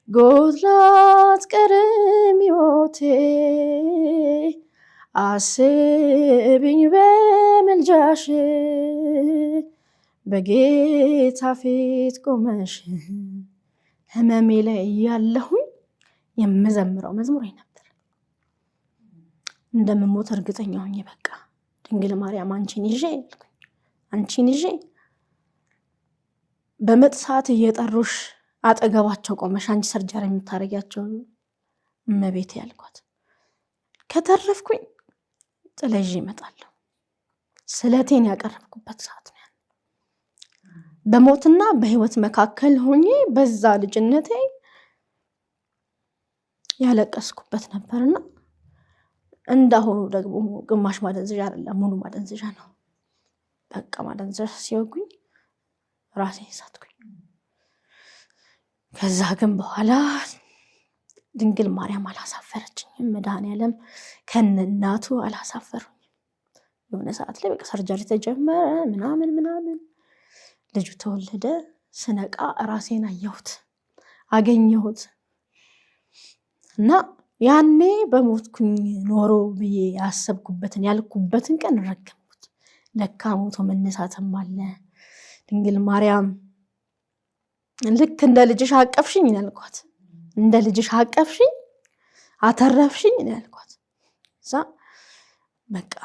ጎድላት ቀርም ሕይወቴ አስቢኝ በምልጃሽ በጌታ ፊት ቆመሽ ህመሜ ላይ ያለሁኝ የምዘምረው መዝሙር ነበር እንደምሞት እርግጠኛ ሆኜ በቃ ድንግል ማርያም አንቺን ይዤ በምጥ ሰዓት እየጠሩሽ አጠገባቸው ቆመሽ አንቺ ሰርጀሪ የምታረጋቸው እመቤቴ ያልኳት ከተረፍኩኝ ጥለሽ እመጣለሁ ስለቴን ያቀርብኩበት ሰዓት ነው በሞትና በህይወት መካከል ሆኜ በዛ ልጅነቴ ያለቀስኩበት ነበርና እንዳሁኑ ደግሞ ግማሽ ማደንዘዣ አይደለም ሙሉ ማደንዘዣ ነው በቃ ማደንዘዣ ሲወጉኝ ራሴን ሳትኩኝ ከዛ ግን በኋላ ድንግል ማርያም አላሳፈረችኝም መድኃኒዓለም ከነናቱ አላሳፈሩኝ የሆነ ሰዓት ላይ በቃ ሰርጀሪ ተጀመረ ምናምን ልጁ ተወለደ ስነቃ ራሴን አገኘሁት እና ያኔ በሞትኩኝ ኖሮ ብዬ ያሰብኩበትን ያልኩበትን ቀን ረገምኩት ለካ ሞቶ መነሳትም አለ ድንግል ማርያም ልክ እንደ ልጅሽ አቀፍሽኝ ያልኳት እንደ ልጅሽ አቀፍሽኝ አተረፍሽኝ ያልኳት እዛ በቃ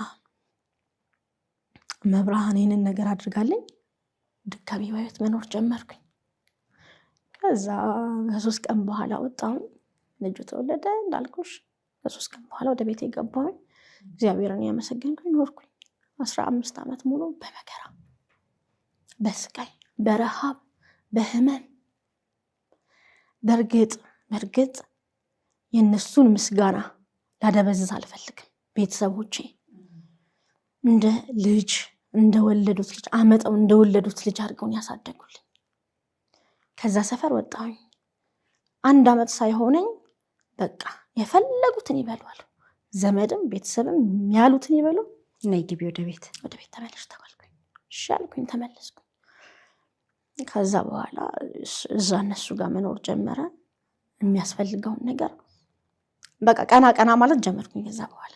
መብራሃን ይሄንን ነገር አድርጋለኝ ድካሚ ባይት መኖር ጀመርኩኝ ከዛ ከ3 ቀን በኋላ ወጣሁ ልጁ ተወለደ እንዳልኩሽ ከ3 ቀን በኋላ ወደ ቤቴ ገባሁ እግዚአብሔርን ያመሰግንኩኝ ኖርኩኝ 15 አመት ሙሉ በመከራ በስቃይ በረሃብ በህመም በርግጥ የነሱን ምስጋና ላደበዝዝ አልፈልግም ቤተሰቦቼ እንደ ልጅ እንደወለዱት ልጅ አመጣው እንደወለዱት ልጅ አድርገውን ያሳደጉልኝ ከዛ ሰፈር ወጣሁኝ 1 አመት ሳይሆነኝ በቃ የፈለጉትን ይበሉዋል ዘመድም ቤተሰብም ያሉትን ይበሉ ነይ ግቢ ወደ ቤት ተመለሽ ተባልኩኝ ሻልኩኝ ተመለስኩ ከዛ በኋላ እዛ እነሱ ጋር መኖር ጀመረ የሚያስፈልገው ነገር በቃ ቀና ማለት ጀመርኩኝ ከዛ በኋላ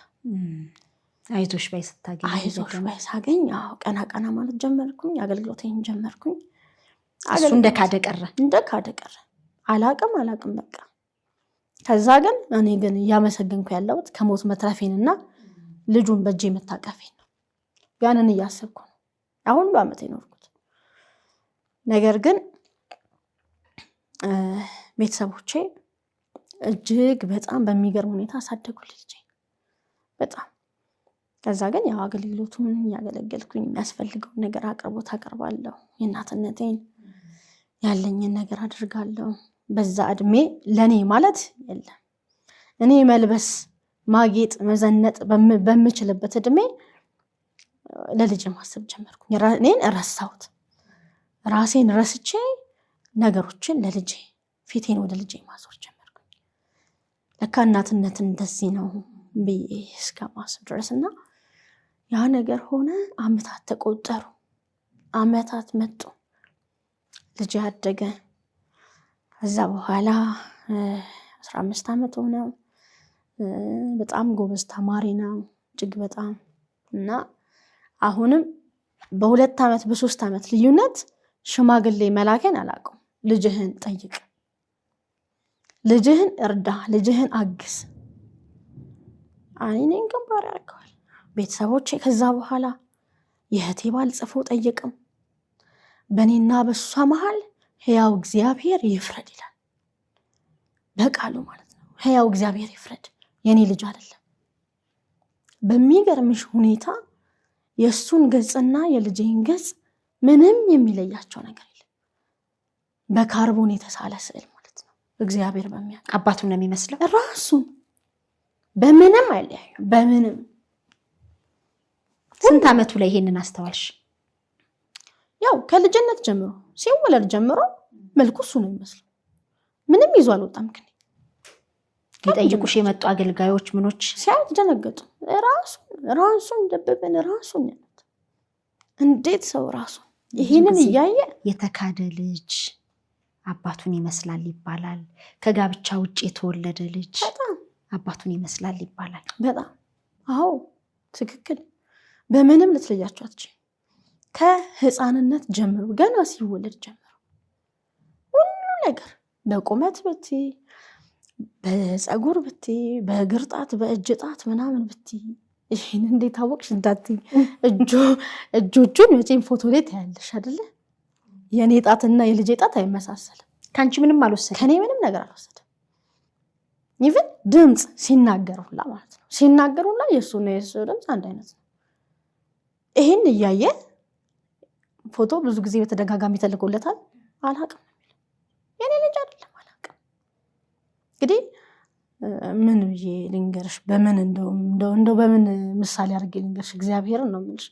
አይዞሽ ባይ ሳገኝ ቀና ማለት ጀመርኩኝ አገልግሎቴን ጀመርኩኝ እሱ እንደካደ ቀረ አላቅም በቃ ከዛ ግን እኔ ግን ያመሰግንኩ ያለውት ከሞት መትረፌንና ልጁን በእጄ መታቀፌን ነው ያንን ያሰብኩ ነው አሁን በአመት ይኖርኩት ነገር ግን ቤተሰቦቼ እጅግ በጣም በሚገርም ሁኔታ አሳደጉልኝ በጣም ከዛ ግን ያው አገልግሎቱን ያገለገልኩኝ የሚያስፈልገው ነገር አቀርባለሁ የእናትነቴን ያለኝን ነገር አድርጋለሁ በዛ እድሜ ለኔ ማለት የለም እኔ መልበስ ማጌጥ መዘነጥ በምችልበት እድሜ ለልጅ ማሰብ ጀመርኩኝ እኔን ረሳሁት ራሴን ረስቼ ነገሮችን ለልጄ ፊቴን ወደ ልጄ ማዞር ጀመርኩኝ ለካ እናትነት እንደዚህ ነው እስከማስብ ድረስና ያ ነገር ሆነ አመታት ተቆጠሩ አመታት መጡ ልጅ ያደገ ከዛ በኋላ 15 አመት ሆነ በጣም ጎበዝ ተማሪ ነው እጅግ በጣም እና አሁንም በ2 አመት በ3 አመት ልዩነት ሽማግሌ መላከን አላቀም ልጅህን ጠይቅ ልጅህን እርዳ ልጅህን አግዝ አይኔን ግንባር ያርካል ቤተሰቦቼ ከዛ በኋላ የህቴ ባል ጽፎ ጠይቅም በኔና በሷ መሃል ሕያው እግዚአብሔር ይፍረድ ይላል በቃሉ ማለት ነው ሕያው እግዚአብሔር ይፍረድ የኔ ልጅ አይደለም በሚገርምሽ ሁኔታ የሱን ገጽና የልጄን ገጽ ምንም የሚለያቸው ነገር የለም በካርቦን የተሳለ ስዕል ማለት ነው እግዚአብሔር በሚያውቅ አባቱን ነው የሚመስለው ራሱ በምንም አይለያዩ በምንም ስንት አመቱ ላይ ይሄንን አስተዋልሽ ያው ከልጅነት ጀምሮ ሲወለድ ጀምሮ መልኩ እሱ ነው የሚመስለው ምንም ይዞ አልወጣም ግን ይጠይቁሽ የመጡ አገልጋዮች ምኖች ሲያዩት ደነገጡ ራሱን ደበበን ራሱን እንዴት ሰው ራሱ ይሄንን ያየ የተካደ ልጅ አባቱን ይመስላል ይባላል። ከጋብቻ ውጭ የተወለደ ልጅ አባቱን ይመስላል ይባላል። በጣም አዎ፣ ትክክል። በምንም ልትለያቸው አትችይም። ከህፃንነት ጀምሮ ገና ሲወለድ ጀምሮ ሁሉ ነገር በቁመት ብቲ፣ በፀጉር ብቲ፣ በእግር ጣት፣ በእጅ ጣት ምናምን ብቲ፣ ይህን እንዴት አወቅሽ እንዳትዪ፣ እጆቹን መቼም ፎቶ ላይ ታያለሽ አይደለ? የኔ ጣትና የልጄ ጣት አይመሳሰልም። ከአንቺ ምንም አልወሰደም? ከኔ ምንም ነገር አልወሰደም። ኢቭን ድምፅ ሲናገር ሁላ ማለት ነው፣ ሲናገር ሁላ የእሱና የእሱ ድምፅ አንድ አይነት ነው። ይህን እያየ ፎቶ ብዙ ጊዜ በተደጋጋሚ ተልኮለታል። አላቅም የኔ ልጅ አይደለም አላቅም። እንግዲህ ምን ብዬ ልንገርሽ? በምን እንደው በምን ምሳሌ አድርጌ ልንገርሽ? እግዚአብሔርን ነው የምልሽ።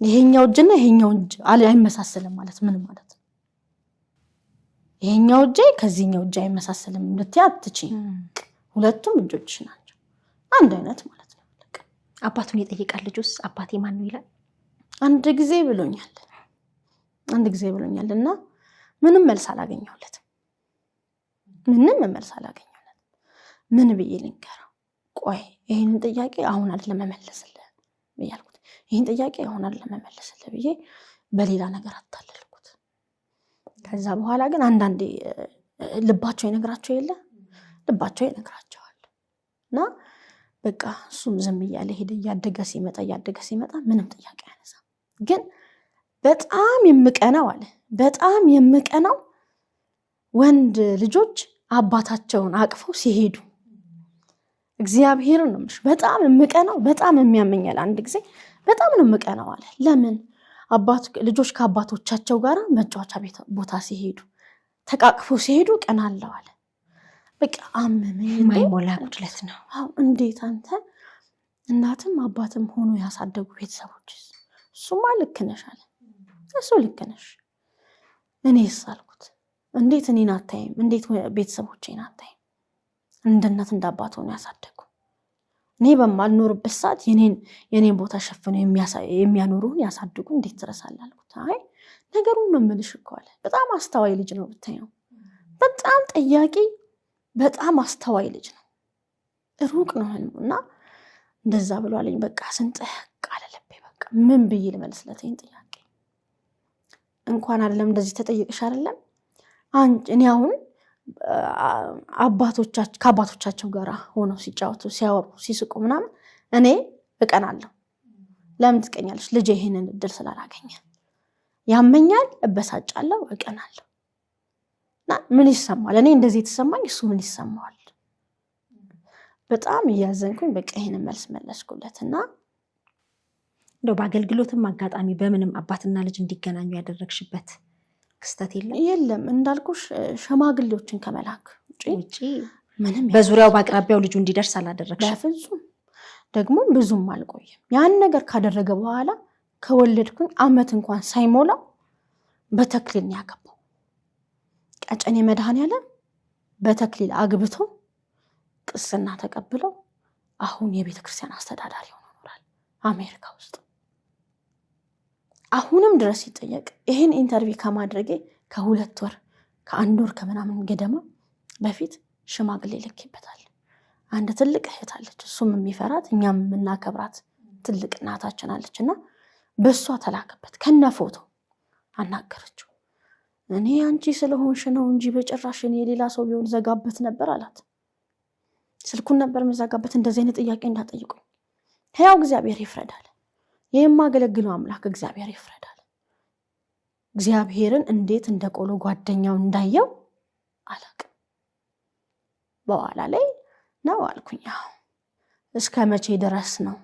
ይሄኛው እጅና ይሄኛው እጅ አይመሳሰልም ማለት ምን ማለት ነው? ይሄኛው እጅ ከዚህኛው እጅ አይመሳሰልም ልትይ አትችይም። ሁለቱም እጆችሽ ናቸው፣ አንድ አይነት ማለት ነው። አባቱን የጠየቃል ልጁስ አባቴ ማን ነው ይላል? አንድ ጊዜ ብሎኛል እና ምንም መልስ አላገኘሁለትም። ምን ብዬ ልንገረው? ቆይ ይሄንን ጥያቄ አሁን አይደለም መመለስልህ ብያልኩት፣ ይሄን ጥያቄ አሁን አይደለም መመለስልህ ብዬ በሌላ ነገር አታለልኩት። ከዛ በኋላ ግን አንዳንዴ ልባቸው ይነግራቸዋል እና በቃ እሱም ዝም እያለ ሄደ። እያደገ ሲመጣ ምንም ጥያቄ አያነሳም። ግን በጣም የምቀናው ወንድ ልጆች አባታቸውን አቅፈው ሲሄዱ እግዚአብሔርን ነው የምልሽ። በጣም የምቀናው፣ በጣም የሚያመኛል። አንድ ጊዜ በጣም ነው የምቀናው አለ። ለምን ልጆች ከአባቶቻቸው ጋር መጫወቻ ቦታ ሲሄዱ ተቃቅፈው ሲሄዱ ቀናለው አለ። በቃ አመመኝ። የማይሞላ ጉድለት ነው። አዎ፣ እንዴት አንተ እናትም አባትም ሆኖ ያሳደጉ ቤተሰቦች፣ እሱማ ልክ ነሽ አለ። እሱ ልክ ነሽ፣ እኔስ አልኩት። እንዴት እኔን አታይም? እንዴት ቤተሰቦቼን አታይም? እንደ እናት እንደ አባት ሆኖ ያሳደጉ፣ እኔ በማልኖርበት ሰዓት የኔን ቦታ ሸፍነው የሚያኖሩን ያሳድጉ፣ እንዴት ትረሳለህ አልኩት። አይ ነገሩን ነው የምልሽ እኮ አለ። በጣም አስተዋይ ልጅ ነው ብታየው፣ በጣም ጠያቂ፣ በጣም አስተዋይ ልጅ ነው። ሩቅ ነው እና እንደዛ ብሏለኝ። በቃ ስንጥቅ አለ ልቤ። በቃ ምን ብዬ ልመልስለት ይሄን ጥያቄ? እንኳን አይደለም እንደዚህ ተጠይቅሽ አይደለም እኔ አሁን ከአባቶቻቸው ጋር ሆነው ሲጫወቱ ሲያወሩ ሲስቁ ምናምን እኔ እቀናለሁ። ለምን ትቀኛለሽ? ልጄ ይሄንን እድል ስላላገኘ ያመኛል፣ እበሳጫለሁ፣ እቀናለሁ። እና ምን ይሰማል? እኔ እንደዚህ የተሰማኝ እሱ ምን ይሰማዋል? በጣም እያዘንኩኝ በቃ ይሄንን መልስ መለስኩለትና እንደው በአገልግሎትም አጋጣሚ በምንም አባትና ልጅ እንዲገናኙ ያደረግሽበት ክስተት የለም? እንዳልኩሽ ሸማግሌዎችን ከመላክ ውጪ ምንም በዙሪያው በአቅራቢያው ልጁ እንዲደርስ አላደረግሽ? በፍጹም። ደግሞ ብዙም አልቆየም። ያን ነገር ካደረገ በኋላ ከወለድኩኝ ዓመት እንኳን ሳይሞላው በተክሊል ያገባው። ቀጨኔ መድኃኔዓለም በተክሊል አግብቶ ቅስና ተቀብለው አሁን የቤተ ክርስቲያን አስተዳዳሪ ሆኖ ይኖራል አሜሪካ ውስጥ። አሁንም ድረስ ሲጠየቅ ይሄን ኢንተርቪው ከማድረጌ ከ2 ወር ከ1 ወር ከምናምን ገደማ በፊት ሽማግሌ ልኬበታል። አንድ ትልቅ እህት አለች፣ እሱም የሚፈራት እኛም የምናከብራት ትልቅ እናታችን አለችና በሷ ተላከበት ከነ ፎቶ አናገረችው። እኔ አንቺ ስለሆንሽ ነው እንጂ በጭራሽ እኔ ሌላ ሰው ቢሆን ዘጋበት ነበር አላት። ስልኩን ነበር መዘጋበት። እንደዚህ አይነት ጥያቄ እንዳጠይቁኝ ሕያው እግዚአብሔር ይፍረዳል። የማገለግለው አምላክ እግዚአብሔር ይፍረዳል። እግዚአብሔርን እንዴት እንደቆሎ ጓደኛው እንዳየው አላቅም። በኋላ ላይ ነው አልኩኝ። እስከ መቼ ድረስ ነው